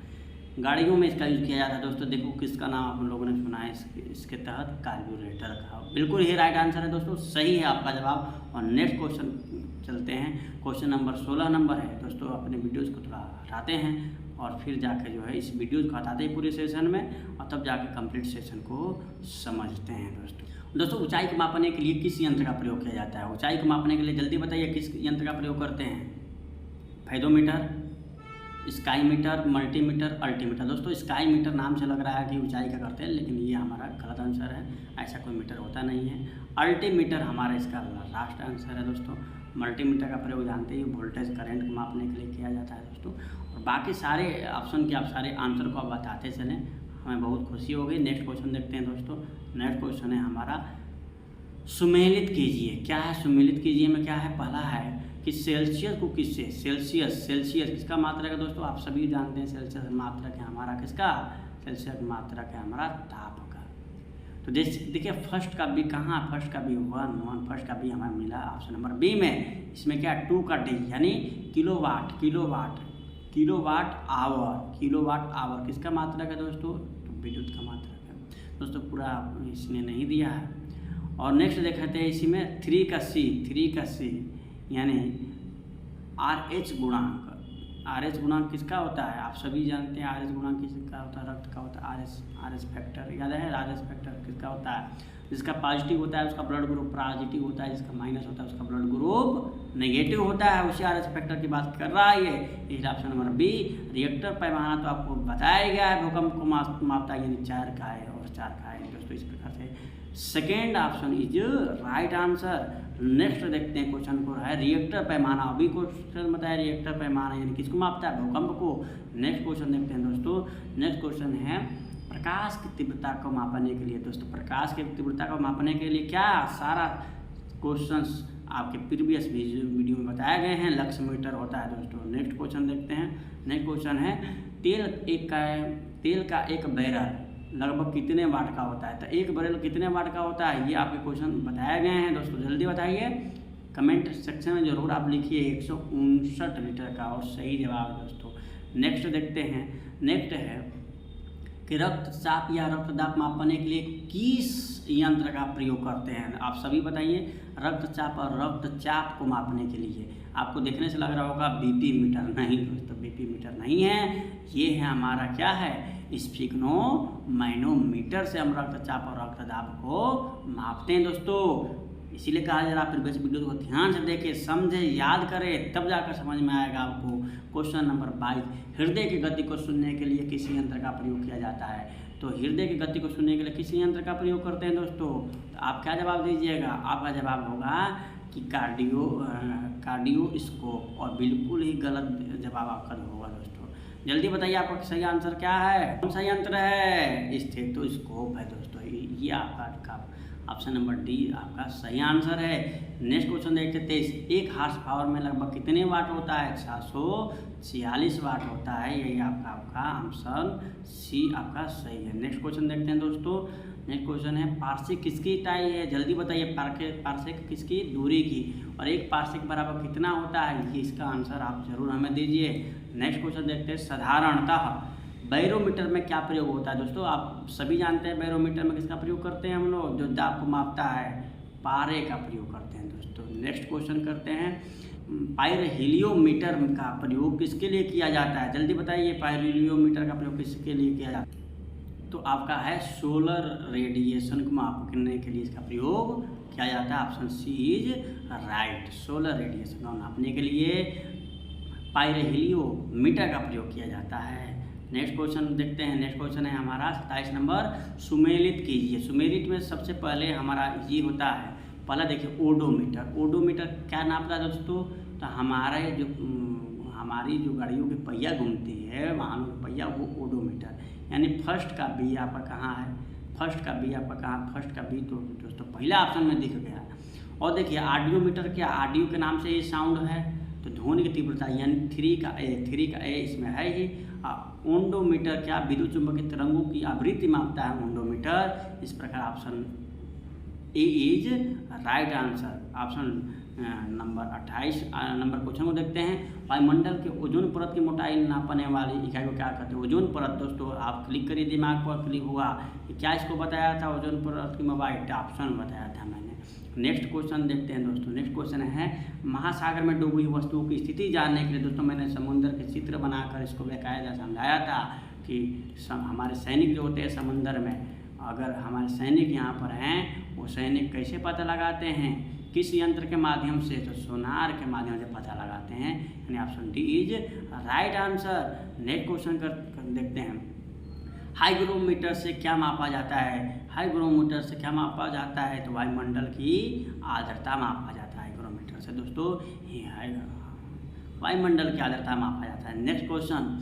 गाड़ियों में इसका यूज़ किया जाता है। दोस्तों देखो किसका नाम आप लोगों ने सुना है इसके तहत, कार्बोरेटर का। बिल्कुल ही राइट आंसर है दोस्तों, सही है आपका जवाब। और नेक्स्ट क्वेश्चन चलते हैं, क्वेश्चन नंबर 16 नंबर है दोस्तों। अपने वीडियोज़ को थोड़ा हटाते हैं और फिर जाकर जो है इस वीडियोज़ को हटाते हैं पूरे सेशन में, और तब जाके कंप्लीट सेशन को समझते हैं। दोस्तों ऊंचाई को मापने के लिए किस यंत्र का प्रयोग किया जाता है, ऊंचाई को मापने के लिए जल्दी बताइए किस यंत्र का प्रयोग करते हैं, fathometer, sky meter, multimeter, altimeter. दोस्तों स्काई मीटर नाम से लग रहा है कि ऊंचाई का करते हैं, लेकिन ये हमारा गलत आंसर है, ऐसा कोई मीटर होता नहीं है। अल्टीमीटर हमारा इसका लास्ट आंसर है दोस्तों। मल्टीमीटर का प्रयोग जानते ही वोल्टेज करंट को मापने के लिए किया जाता है दोस्तों। और बाकी सारे ऑप्शन के आप सारे आंसर को आप बताते चलें, हमें बहुत खुशी होगी। नेक्स्ट क्वेश्चन देखते हैं दोस्तों। नेक्स्ट क्वेश्चन है हमारा, सुमेलित कीजिए। क्या है सुमेलित कीजिए में, क्या है, पहला है कि सेल्सियस को किससे, सेल्सियस किसका मात्रक है दोस्तों, आप सभी जानते हैं सेल्सियस मात्रक है हमारा किसका, सेल्सियस मात्रक है हमारा ताप का। तो देखिए फर्स्ट का बी कहाँ, फर्स्ट का बी 1 फर्स्ट का बी हमारा मिला ऑप्शन नंबर बी में। इसमें क्या 2 का डी यानी किलोवाट आवर किसका मात्रक है दोस्तों, तो विद्युत का मात्रक है दोस्तों। पूरा इसने नहीं दिया है। और नेक्स्ट देखते हैं इसी में 3 का सी यानी RH गुणांक किसका होता है, आप सभी जानते हैं RH गुणांक किसका होता है, रक्त का होता है। RS फैक्टर याद है, RS फैक्टर किसका होता है, जिसका पॉजिटिव होता है उसका ब्लड ग्रुप पॉजिटिव होता है, जिसका माइनस होता है उसका ब्लड ग्रुप नेगेटिव होता है। उसी RS फैक्टर की बात कर रहा है ये। Option number B. रिएक्टर पैमाना तो आपको बताया गया है, भूकंप को मापता है, यानी 4 का है और 4 का है दोस्तों। इस प्रकार से second option is right answer. Next देखते हैं क्वेश्चन को है रिएक्टर पैमाना। अभी क्वेश्चन बताया रिएक्टर पैमाना यानी किसको मापता है, भूकंप को। नेक्स्ट क्वेश्चन देखते हैं दोस्तों। नेक्स्ट क्वेश्चन है प्रकाश की तीव्रता को मापने के लिए। दोस्तों प्रकाश की तीव्रता को मापने के लिए क्या सारा क्वेश्चंस आपके प्रीवियस वीडियो में बताए गए हैं, लक्स मीटर होता है दोस्तों। नेक्स्ट क्वेश्चन देखते हैं। नेक्स्ट क्वेश्चन है तेल का एक बैरल लगभग कितने वाट का होता है। तो एक बैरल कितने वाट का होता है, ये आपके क्वेश्चन बताए गए हैं दोस्तों। जल्दी बताइए, कमेंट सेक्शन में ज़रूर आप लिखिए। 159 लीटर का और सही जवाब है दोस्तों। नेक्स्ट देखते हैं। नेक्स्ट है कि रक्तचाप या रक्तदाब मापने के लिए किस यंत्र का प्रयोग करते हैं। आप सभी बताइए, रक्तचाप और रक्तचाप को मापने के लिए। आपको देखने से लग रहा होगा बीपी मीटर। नहीं दोस्तों, बीपी मीटर नहीं है, ये है हमारा क्या है, स्फिग्नोमैनोमीटर से हम रक्तचाप और रक्तदाब को मापते हैं दोस्तों। इसीलिए कहा जा रहा है प्रीवियस वीडियो को ध्यान से देखें, समझे, याद करें, तब जाकर समझ में आएगा आपको। क्वेश्चन नंबर 22, हृदय की गति को सुनने के लिए किस यंत्र का प्रयोग किया जाता है। तो हृदय की गति को सुनने के लिए किस यंत्र का प्रयोग करते हैं दोस्तों। तो आप क्या जवाब दीजिएगा, आपका जवाब होगा कि कार्डियोस्कोप, और बिल्कुल ही गलत जवाब आपका होगा दोस्तों। जल्दी बताइए आपका सही आंसर क्या है, कौन सा यंत्र है, स्टेथोस्कोप है दोस्तों। ये आपका ऑप्शन नंबर डी आपका सही आंसर है। नेक्स्ट क्वेश्चन देखते हैं 23, 1 हार्स पावर में लगभग कितने वाट होता है। 646 वाट होता है। यही आपका ऑप्शन सी आपका सही है। नेक्स्ट क्वेश्चन देखते हैं दोस्तों। नेक्स्ट क्वेश्चन है, पार्शिक किसकी इकाई है। जल्दी बताइए, पार्शिक किसकी, दूरी की, और 1 पार्शिक बराबर कितना होता है। ये इसका आंसर आप जरूर हमें दीजिए। नेक्स्ट क्वेश्चन देखते हैं, साधारणतः बैरोमीटर में क्या प्रयोग होता है दोस्तों। आप सभी जानते हैं बैरोमीटर में किसका प्रयोग करते हैं हम लोग, जो दाब को मापता है, पारे का प्रयोग करते हैं दोस्तों। नेक्स्ट क्वेश्चन करते हैं, पाइरोहीलियोमीटर का प्रयोग किसके लिए किया जाता है। जल्दी बताइए, पाइरोहीलियोमीटर का प्रयोग किसके लिए किया जाता है। तो आपका है सोलर रेडिएशन को मापने के लिए इसका प्रयोग किया जाता है। Option C is right. Solar radiation को नापने के लिए पाइरोहीलियोमीटर का प्रयोग किया जाता है। नेक्स्ट क्वेश्चन देखते हैं। नेक्स्ट क्वेश्चन है हमारा 27 नंबर, सुमेलित कीजिए। सुमेलित में सबसे पहले हमारा ये होता है, पहला देखिए ओडोमीटर। ओडोमीटर क्या नापता है दोस्तों। तो हमारी जो गाड़ियों के पहिया घूमती है, वाहनों के पहिया, वो ओडोमीटर, यानी फर्स्ट का बी आपका कहाँ है, फर्स्ट का बी आपका कहाँ, फर्स्ट का बी तो दोस्तों पहला ऑप्शन में दिख गया। और देखिए ऑडियोमीटर, क्या ऑडियो के नाम से ये साउंड है, तो ध्वनि की तीव्रता यानी 3 का ए इसमें है ही। ओंडोमीटर क्या, विद्युत चुंबकीय तरंगों की आवृत्ति मापता है ओंडोमीटर। इस प्रकार option A is right answer. Option number 28 number question को देखते हैं। वायुमंडल के ओजोन परत की मोटाई नापने वाली इकाई को क्या कहते हैं। ओजोन परत दोस्तों आप क्लिक करिए, दिमाग पर क्लिक हुआ, क्या इसको बताया था, ओजोन परत की मोबाइल ऑप्शन बताया था मैंने। नेक्स्ट क्वेश्चन देखते हैं दोस्तों। नेक्स्ट क्वेश्चन है, महासागर में डूबी हुई वस्तुओं की स्थिति जानने के लिए दोस्तों मैंने समुद्र के चित्र बनाकर इसको बेकायदा समझाया था कि हमारे सैनिक जो होते हैं समुद्र में, अगर हमारे सैनिक यहाँ पर हैं, वो सैनिक कैसे पता लगाते हैं, किस यंत्र के माध्यम से, तो सोनार के माध्यम से पता लगाते हैं, यानी option D is right answer. Next question कर देखते हैं, हाइग्रोमीटर से क्या मापा जाता है। हाइग्रोमीटर से क्या मापा जाता है, तो वायुमंडल की आर्द्रता मापा जाता है हाइग्रोमीटर से दोस्तों। ये वायुमंडल की आर्द्रता मापा जाता है। नेक्स्ट क्वेश्चन,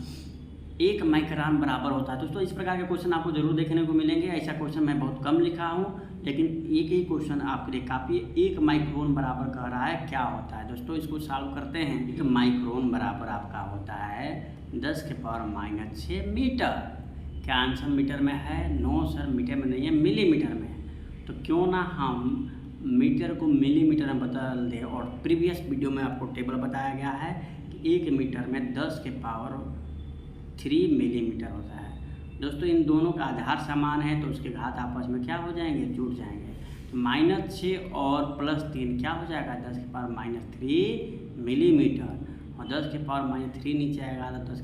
1 माइक्रोन बराबर होता है दोस्तों। इस प्रकार के क्वेश्चन आपको जरूर देखने को मिलेंगे। ऐसा क्वेश्चन मैं बहुत कम लिखा हूँ, लेकिन एक ही क्वेश्चन आपके लिए काफ़ी। 1 माइक्रोन बराबर कह रहा है, क्या होता है दोस्तों, इसको सॉल्व करते हैं। 1 माइक्रोन बराबर आपका होता है 10⁻⁶ मीटर। क्या आंसर मीटर में है, नो सर मीटर में नहीं है, मिलीमीटर में है। तो क्यों ना हम मीटर को मिलीमीटर में बदल दें। और प्रीवियस वीडियो में आपको टेबल बताया गया है कि 1 मीटर में 10⁻³ मिलीमीटर होता है दोस्तों। इन दोनों का आधार समान है, तो उसके घात आपस में क्या हो जाएंगे, जुड़ जाएंगे। तो -6 और +3 क्या हो जाएगा, 10⁻³ मिलीमीटर। और 10⁻³ नीचे आएगा तो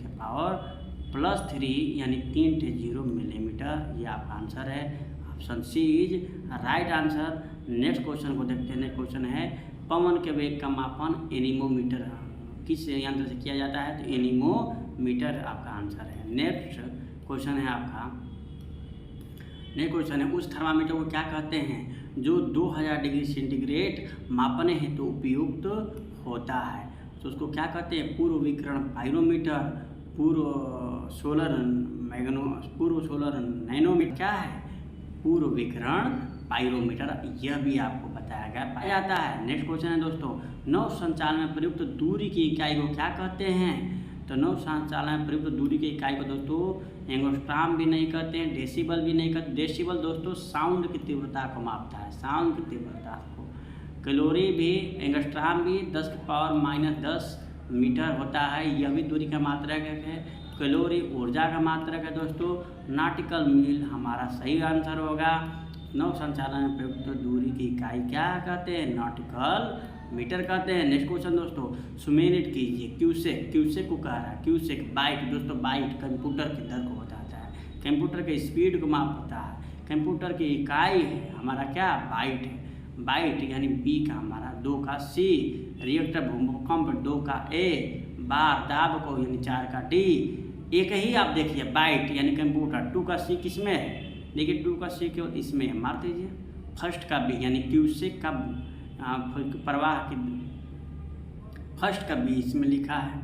10⁻+3 यानी 3 मिलीमीटर। ये आपका आंसर है। Option C is right answer. Next question को देखते हैं। नेक्स्ट क्वेश्चन है, पवन के वेग का मापन एनीमोमीटर किस यंत्र से किया जाता है, तो एनीमोमीटर आपका आंसर है। नेक्स्ट क्वेश्चन है आपका, नेक्स्ट क्वेश्चन है, उस थर्मामीटर को क्या कहते हैं जो 2000 डिग्री सेंटीग्रेड मापने हेतु उपयुक्त होता है। तो उसको क्या कहते हैं, पूर्व विकिरण पाइरोमीटर, पूर्व सोलर नैनोमीटर, क्या है, पूर्व विकिरण पाइरोमीटर। यह भी आपको बताया जाता है। नेक्स्ट क्वेश्चन है दोस्तों, नौ संचालन में प्रयुक्त दूरी की इकाई को क्या कहते हैं। तो नौ संचालन में प्रयुक्त दूरी की इकाई को दोस्तों एंगस्ट्राम भी नहीं कहते हैं, डेसिबल भी नहीं कहते। डेसिबल दोस्तों साउंड की तीव्रता को मापता है, साउंड की तीव्रता को। कैलोरी भी, एंगस्ट्राम भी 10⁻⁻10 मीटर होता है, यह भी दूरी का मात्रक है। कैलोरी ऊर्जा का मात्रक है दोस्तों। नॉटिकल मील हमारा सही आंसर होगा। नौ संचालन में प्रयुक्त दूरी की इकाई क्या कहते हैं? नॉटिकल मीटर कहते हैं। नेक्स्ट क्वेश्चन दोस्तों, सुमेलित कीजिए। क्यूसेक, क्यूसेक को कह रहा है, क्यूसेक बाइट दोस्तों, बाइट कंप्यूटर की दर को बताता है, कंप्यूटर के स्पीड को मापता है। कंप्यूटर की इकाई है हमारा क्या? बाइट है। बाइट यानी बी का हमारा, 2 का सी, रिएक्टर भूकंप 2 का ए, बार दाब को यानी 4 का डी। एक ही आप देखिए बाइट यानी कंप्यूटर, 2 का सी किस में है? देखिए 2 का सी केवल इसमें है, मार दीजिए। फर्स्ट का बी यानी क्यूसेक का प्रवाह की फर्स्ट का बी इसमें लिखा है।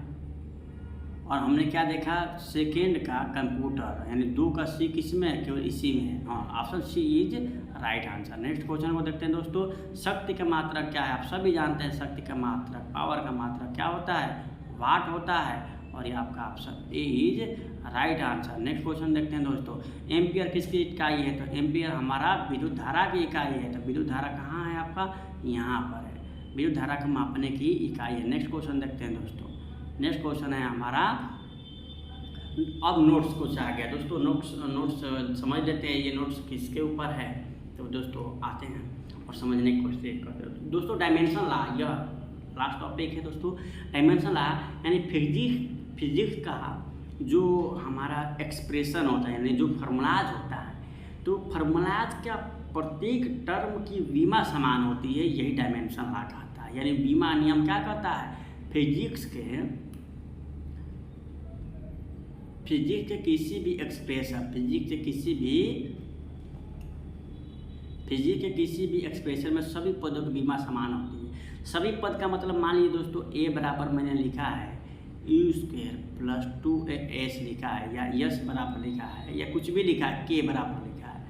और हमने क्या देखा? सेकेंड का कंप्यूटर यानी 2 का सी किस में है? केवल इसी में है। हाँ, option C is right answer. Next question को देखते हैं दोस्तों, शक्ति का मात्रक क्या है? आप सभी जानते हैं शक्ति का मात्रक, पावर का मात्रक क्या होता है? वाट होता है। और ये आपका option A is right answer. Next question देखते हैं दोस्तों, एम्पियर किसकी इकाई है? तो एम्पियर हमारा विद्युत धारा की इकाई है। तो विद्युत धारा कहाँ है आपका? यहाँ पर है, विद्युत धारा को मापने की इकाई है। नेक्स्ट क्वेश्चन देखते हैं दोस्तों, नेक्स्ट क्वेश्चन है हमारा, अब नोट्स कुछ आ गया दोस्तों। नोट्स समझ लेते हैं ये नोट्स किसके ऊपर है। तो दोस्तों आते हैं और समझने की कोशिश करते हैं दोस्तों। डायमेंशन ला, यह लास्ट टॉपिक है दोस्तों। डायमेंशन ला यानी फिजिक्स का जो हमारा एक्सप्रेशन होता है यानी जो फार्मूलाज होता है, तो फार्मूलाज का प्रत्येक टर्म की बीमा समान होती है, यही डायमेंशन ला कहता है। यानी बीमा नियम क्या कहता है? फिजिक्स के किसी भी एक्सप्रेशन, फिजिक्स के किसी भी एक्सप्रेशन में सभी पदों की बीमा समान होती है। सभी पद का मतलब मान लीजिए दोस्तों, ए बराबर मैंने लिखा है u² + 2as लिखा है, या यस बराबर लिखा है, या कुछ भी लिखा है, के बराबर लिखा है।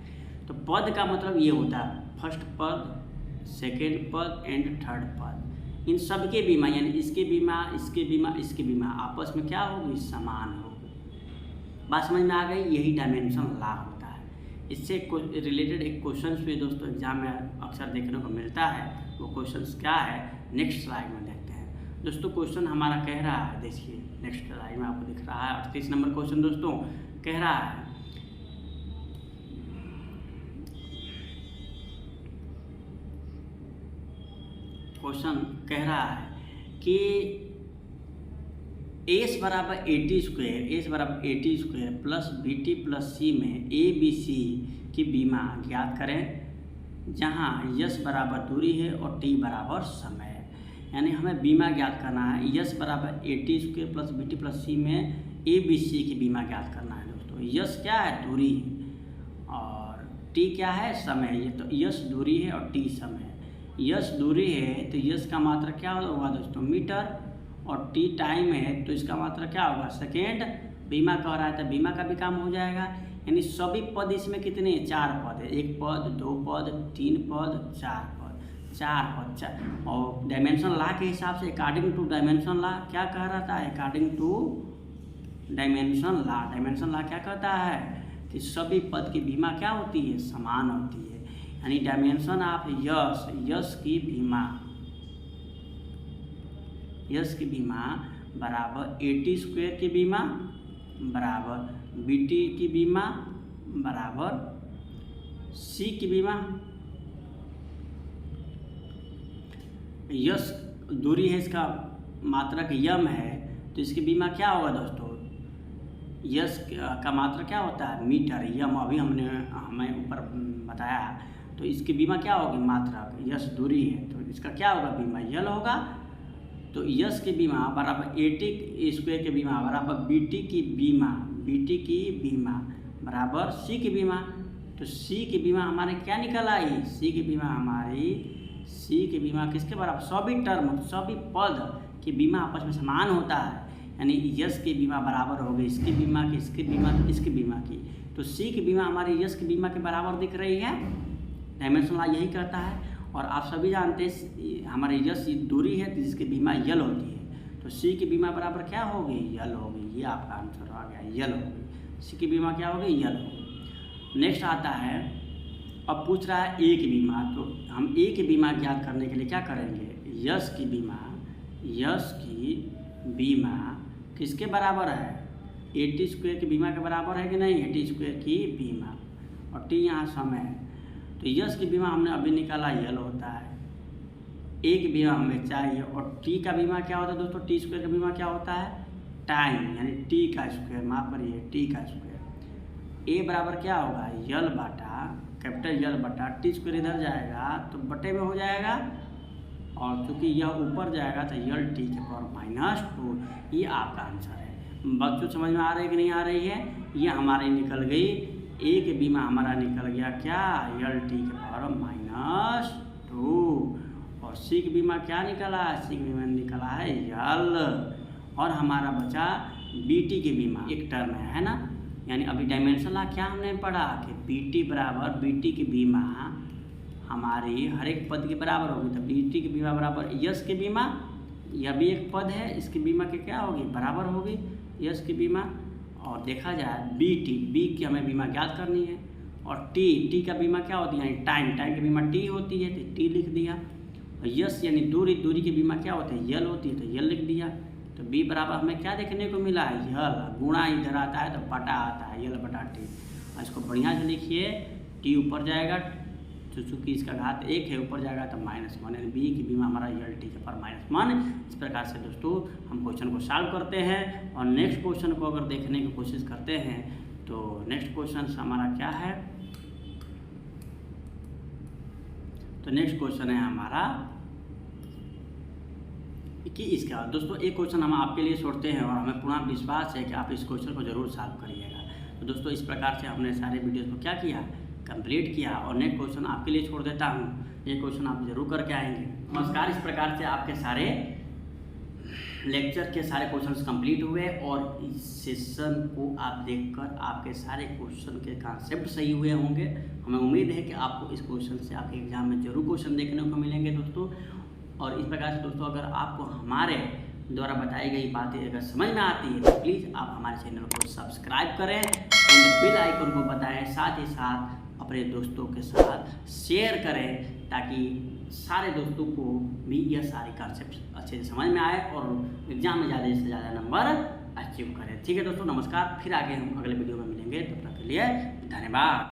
तो पद का मतलब ये होता है फर्स्ट पद, सेकेंड पद एंड थर्ड पद। इन सब के बीमा यानी इसके बीमा, इसके बीमा, इसके बीमा आपस में क्या होगी? समान होगी। बात समझ में आ गई? यही डायमेंशन ला होता है। इससे रिलेटेड एक क्वेश्चन भी दोस्तों एग्जाम में अक्सर देखने को मिलता है। वो क्वेश्चन क्या है? नेक्स्ट स्लाइड में देखते हैं दोस्तों। क्वेश्चन हमारा कह रहा है, देखिए नेक्स्ट स्लाइड में आपको दिख रहा है 38 नंबर क्वेश्चन दोस्तों कह रहा है, क्वेश्चन कह रहा है कि एस बराबर 80² प्लस BT प्लस C में ABC की बीमा ज्ञात करें, जहां यस बराबर दूरी है और टी बराबर समय है। यानी हमें बीमा ज्ञात करना है। यस बराबर 80² प्लस BT प्लस C में ABC की बीमा ज्ञात करना है दोस्तों। यस क्या है? दूरी है, और टी क्या है? समय। ये तो यस दूरी है और टी समय है। यस दूरी है तो यस का मात्रा क्या होगा दोस्तों? मीटर, और टी टाइम है तो इसका मात्रा क्या होगा? सेकेंड। बीमा कह रहा है तो बीमा का भी काम हो जाएगा। यानी सभी पद इसमें कितने? 4 पद है। 1 पद, 2 पद, 3 पद, 4 पद, 4 पद, 4। और डायमेंशन ला के हिसाब से अकॉर्डिंग टू डायमेंशन ला क्या कह रहा था? अकॉर्डिंग टू डायमेंशन ला क्या कहता है? कि सभी पद की बीमा क्या होती है? समान होती है। यानी डायमेंशन ऑफ यस की बीमा बराबर 80² की बीमा बराबर BT की बीमा बराबर C की बीमा। यस दूरी है, इसका मात्रक यम है, तो इसकी बीमा क्या होगा दोस्तों? यस का मात्रा क्या होता है? मीटर। यम अभी हमें ऊपर बताया, तो इसकी बीमा क्या होगी? मात्रक। यस दूरी है तो इसका क्या होगा? बीमा यल होगा। तो यस की बीमा बराबर 80² की बीमा बराबर BT की बीमा बराबर C की बीमा। तो C की बीमा हमारे क्या निकल आई? C की बीमा किसके बराबर? सभी टर्म, सभी पद की बीमा आपस में समान होता है। यानी यस की बीमा बराबर हो गई इसकी बीमा की, इसकी बीमा की, इसकी बीमा की। तो C की बीमा हमारी यस की बीमा के बराबर दिख रही है। डायमेंशन ला यही कहता है। और आप सभी जानते हैं हमारे यस दूरी है तो जिसकी बीमा यल होती है, तो तो सी की बीमा बराबर क्या होगी, यल होगी। ये आपका आंसर आ गया, यल होगी। सी की बीमा क्या होगी, यल होगी। नेक्स्ट आता है, अब पूछ रहा है ए की बीमा। तो हम ए की बीमा ज्ञात करने के लिए क्या करेंगे, यस की बीमा किसके बराबर है, ए टी स्क्वायर की बीमा के बराबर है कि नहीं, ए टी स्क्वायर की बीमा, और टी यहाँ समय है। तो यस की बीमा हमने अभी निकाला, यल होता है। ए की बीमा हमें चाहिए, और टी का बीमा क्या होता है दोस्तों, टी स्क्वायर का बीमा क्या होता है, टाइम, यानी टी का स्क्वायर, माफ करिए टी का स्क्वायर। ए बराबर क्या होगा, यल बटा कैपिटल यल बटा टी स्क्वायर, इधर जाएगा तो बटे में हो जाएगा, और चूँकि यह ऊपर जाएगा तो यल टी के पावर -2। ये आपका आंसर है। बच्चों समझ में आ रही है कि नहीं आ रही है, ये हमारी निकल गई, ए की बीमा हमारा निकल गया क्या, यल टी के पावर -2, और सी की बीमा क्या निकला, सी की बीमा निकला है यल, और हमारा बचा बी टी की बीमा, एक टर्म है ना, यानी अभी डायमेंशन ला क्या हमने पढ़ा कि बी टी बराबर, बी टी की बीमा हमारी हर एक पद के बराबर होगी। तो बी टी की बीमा बराबर यस की बीमा, यह भी एक पद है, इसकी बीमा के क्या होगी, बराबर होगी यस की बीमा। और देखा जाए बी की हमें बीमा ज्ञात करनी है, और टी का बीमा क्या होती है, टाइम की बीमा टी होती है, तो टी लिख दिया। और यस यानी दूरी की बीमा क्या होती है, यल होती है, तो यल लिख दिया। तो बी बराबर हमें क्या देखने को मिला है, यल, गुणा इधर आता है तो बटा आता है, यल बटा टी। इसको बढ़िया से लिखिए, टी ऊपर जाएगा तो चूँकि इसका घात 1 है, ऊपर जाएगा तो -1, यानी बी की बीमा हमारा यल टी के पावर -1। इस प्रकार से दोस्तों हम क्वेश्चन को सॉल्व करते हैं, और नेक्स्ट क्वेश्चन को अगर देखने की कोशिश करते हैं तो नेक्स्ट क्वेश्चन हमारा क्या है, तो नेक्स्ट क्वेश्चन है हमारा कि इसका दोस्तों एक क्वेश्चन हम आपके लिए छोड़ते हैं, और हमें पूरा विश्वास है कि आप इस क्वेश्चन को जरूर सॉल्व करिएगा। तो दोस्तों इस प्रकार से हमने सारे वीडियोस को क्या किया, कंप्लीट किया, और नेक्स्ट क्वेश्चन आपके लिए छोड़ देता हूँ, ये क्वेश्चन आप जरूर करके आएंगे। नमस्कार, इस प्रकार से आपके सारे लेक्चर के सारे क्वेश्चंस कंप्लीट हुए, और इस सेशन को आप देखकर आपके सारे क्वेश्चन के कॉन्सेप्ट सही हुए होंगे। हमें उम्मीद है कि आपको इस क्वेश्चन से आपके एग्जाम में जरूर क्वेश्चन देखने को मिलेंगे दोस्तों। और इस प्रकार से दोस्तों अगर आपको हमारे द्वारा बताई गई बातें अगर समझ में आती है तो प्लीज़ आप हमारे चैनल को सब्सक्राइब करें, एंड बेल आइकन को बताएं, साथ ही साथ अपने दोस्तों के साथ शेयर करें, ताकि सारे दोस्तों को भी यह सारे कॉन्सेप्ट अच्छे से समझ में आए और एग्जाम में ज़्यादा से ज़्यादा नंबर अचीव करें। ठीक है दोस्तों, नमस्कार, फिर आगे हम अगले वीडियो में मिलेंगे, तब तक के लिए धन्यवाद।